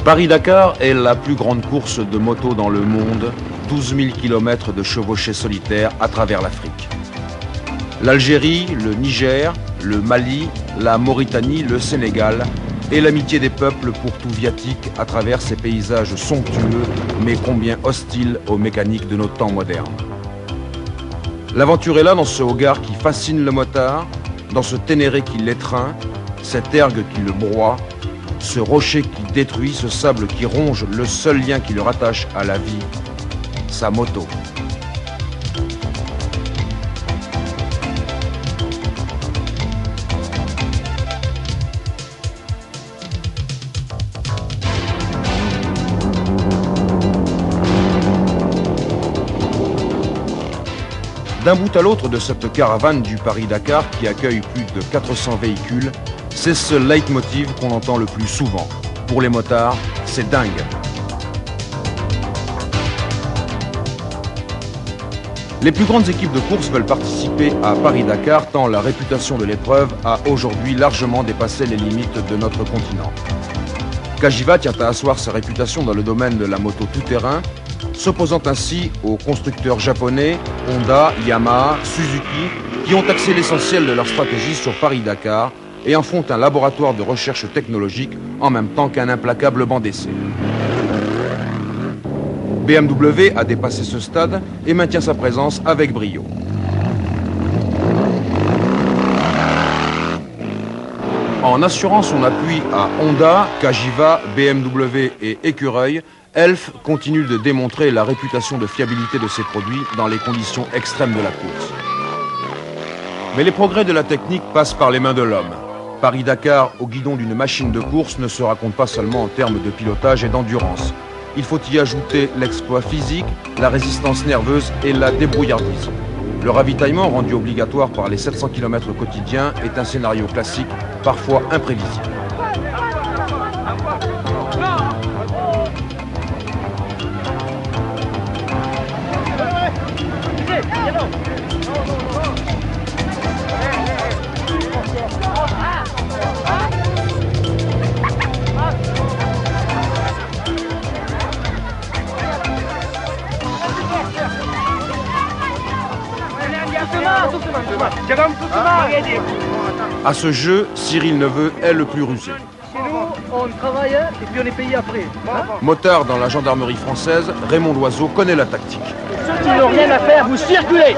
Paris-Dakar est la plus grande course de moto dans le monde, 12 000 km de chevauchée solitaire à travers l'Afrique. L'Algérie, le Niger, le Mali, la Mauritanie, le Sénégal et l'amitié des peuples pour tout viatique à travers ces paysages somptueux mais combien hostiles aux mécaniques de nos temps modernes. L'aventure est là dans ce Hogar qui fascine le motard, dans ce Ténéré qui l'étreint, cette ergue qui le broie, ce rocher qui détruit, ce sable qui ronge le seul lien qui le rattache à la vie, sa moto. D'un bout à l'autre de cette caravane du Paris-Dakar qui accueille plus de 400 véhicules, c'est ce leitmotiv qu'on entend le plus souvent. Pour les motards, c'est dingue. Les plus grandes équipes de course veulent participer à Paris-Dakar tant la réputation de l'épreuve a aujourd'hui largement dépassé les limites de notre continent. Cagiva tient à asseoir sa réputation dans le domaine de la moto tout-terrain, s'opposant ainsi aux constructeurs japonais, Honda, Yamaha, Suzuki, qui ont axé l'essentiel de leur stratégie sur Paris-Dakar et en font un laboratoire de recherche technologique en même temps qu'un implacable banc d'essai. BMW a dépassé ce stade et maintient sa présence avec brio. En assurant son appui à Honda, Cagiva, BMW et Écureuil, Elf continue de démontrer la réputation de fiabilité de ses produits dans les conditions extrêmes de la course. Mais les progrès de la technique passent par les mains de l'homme. Paris-Dakar au guidon d'une machine de course ne se raconte pas seulement en termes de pilotage et d'endurance. Il faut y ajouter l'exploit physique, la résistance nerveuse et la débrouillardise. Le ravitaillement, rendu obligatoire par les 700 km quotidiens, est un scénario classique, parfois imprévisible. À ce jeu, Cyril Neveu est le plus rusé. Chez nous, on travaille et puis on est payé après. Motard dans la gendarmerie française, Raymond Loiseau connaît la tactique. Ceux qui n'ont rien à faire, vous circulez.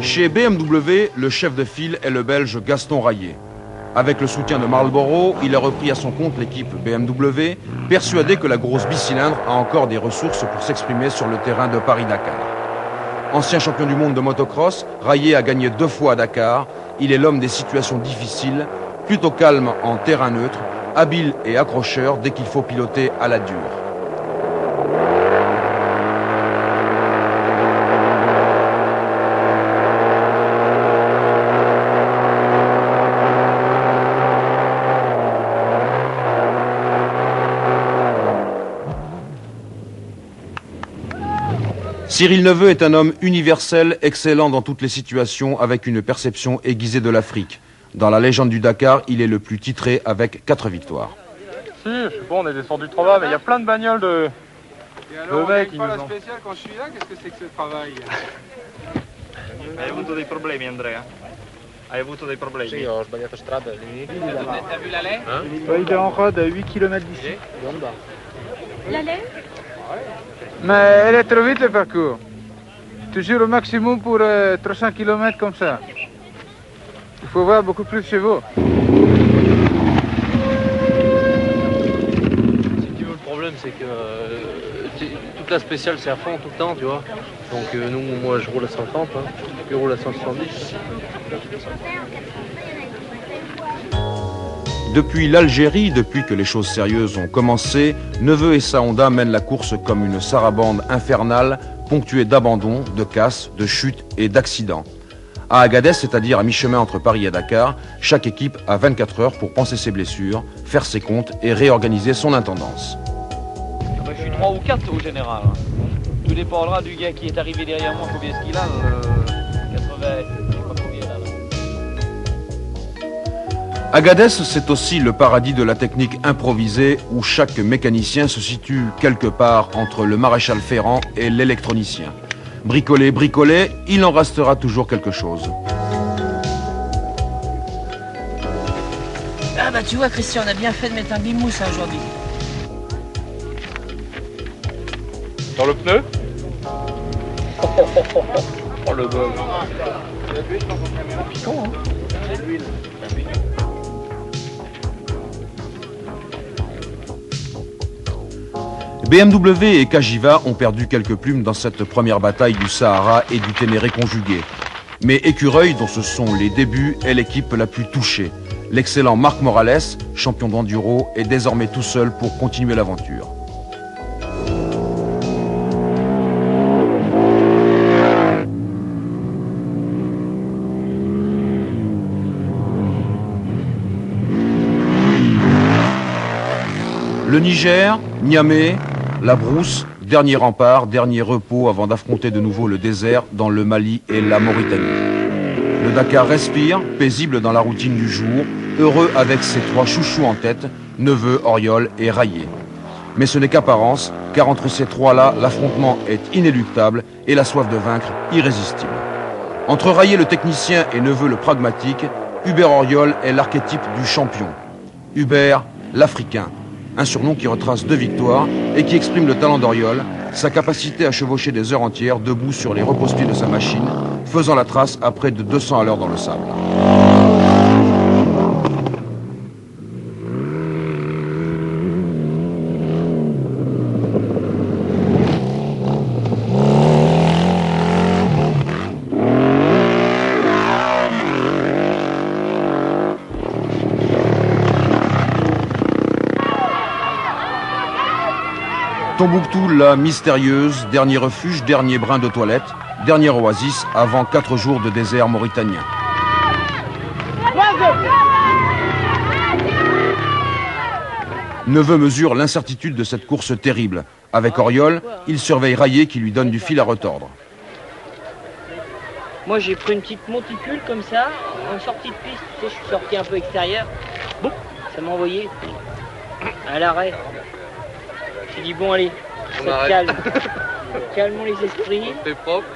Chez BMW, le chef de file est le Belge Gaston Raillet. Avec le soutien de Marlboro, il a repris à son compte l'équipe BMW, persuadé que la grosse bicylindre a encore des ressources pour s'exprimer sur le terrain de Paris-Dakar. Ancien champion du monde de motocross, Raillet a gagné 2 fois à Dakar. Il est l'homme des situations difficiles, plutôt calme en terrain neutre, habile et accrocheur dès qu'il faut piloter à la dure. Cyril Neveu est un homme universel, excellent dans toutes les situations, avec une perception aiguisée de l'Afrique. Dans la légende du Dakar, il est le plus titré avec 4 victoires. Si, je sais pas, on est descendu trop bas, mais il y a plein de bagnoles de... Et alors, on gagne pas la spéciale quand je suis là, qu'est-ce que c'est que ce travail? Hai avuto dei problemi, Andrea? Hai avuto dei problemi? Sì, ho sbagliato strada lì. T'as vu l'allée? Il est en road à 8 km d'ici. L'allée? Mais elle est trop vite le parcours. Toujours au maximum pour 300 km comme ça. Il faut voir beaucoup plus de chevaux. Si tu veux, le problème, c'est que toute la spéciale, c'est à fond tout le temps, tu vois. Donc nous, moi, je roule à 130, hein. Je roule à 170. Depuis l'Algérie, depuis que les choses sérieuses ont commencé, Neveu et sa Honda mènent la course comme une sarabande infernale, ponctuée d'abandons, de casses, de chutes et d'accidents. À Agadez, c'est-à-dire à mi-chemin entre Paris et Dakar, chaque équipe a 24 heures pour penser ses blessures, faire ses comptes et réorganiser son intendance. Je suis 3 ou 4 au général. Tout dépendra du gars qui est arrivé derrière moi, combien est-ce qu'il a 80, je sais pas combien là. Agadez, c'est aussi le paradis de la technique improvisée où chaque mécanicien se situe quelque part entre le maréchal ferrant et l'électronicien. Bricolé, bricolé, il en restera toujours quelque chose. Ah bah tu vois Christian, on a bien fait de mettre un bimousse aujourd'hui. Dans le pneu. Oh le bol. Piquant, hein. BMW et Cagiva ont perdu quelques plumes dans cette première bataille du Sahara et du Ténéré conjugué. Mais Écureuil, dont ce sont les débuts, est l'équipe la plus touchée. L'excellent Marc Morales, champion d'enduro, est désormais tout seul pour continuer l'aventure. Le Niger, Niamey, la brousse, dernier rempart, dernier repos avant d'affronter de nouveau le désert dans le Mali et la Mauritanie. Le Dakar respire, paisible dans la routine du jour, heureux avec ses trois chouchous en tête, Neveu, Auriol et Rayé. Mais ce n'est qu'apparence, car entre ces trois-là, l'affrontement est inéluctable et la soif de vaincre irrésistible. Entre Rayé le technicien et Neveu le pragmatique, Hubert Auriol est l'archétype du champion. Hubert, l'Africain. Un surnom qui retrace 2 victoires et qui exprime le talent d'Auriol, sa capacité à chevaucher des heures entières debout sur les repose-pieds de sa machine, faisant la trace à près de 200 à l'heure dans le sable. Tombouctou, la mystérieuse, dernier refuge, dernier brin de toilette, dernière oasis avant 4 jours de désert mauritanien. Neveu mesure l'incertitude de cette course terrible. Avec Auriol, il surveille Rayé qui lui donne du fil à retordre. Moi j'ai pris une petite monticule comme ça, en sortie de piste, tu sais, je suis sorti un peu extérieur. Boum, ça m'a envoyé à l'arrêt. J'ai dit bon allez, ça te calme. Calmons les esprits. C'est propre.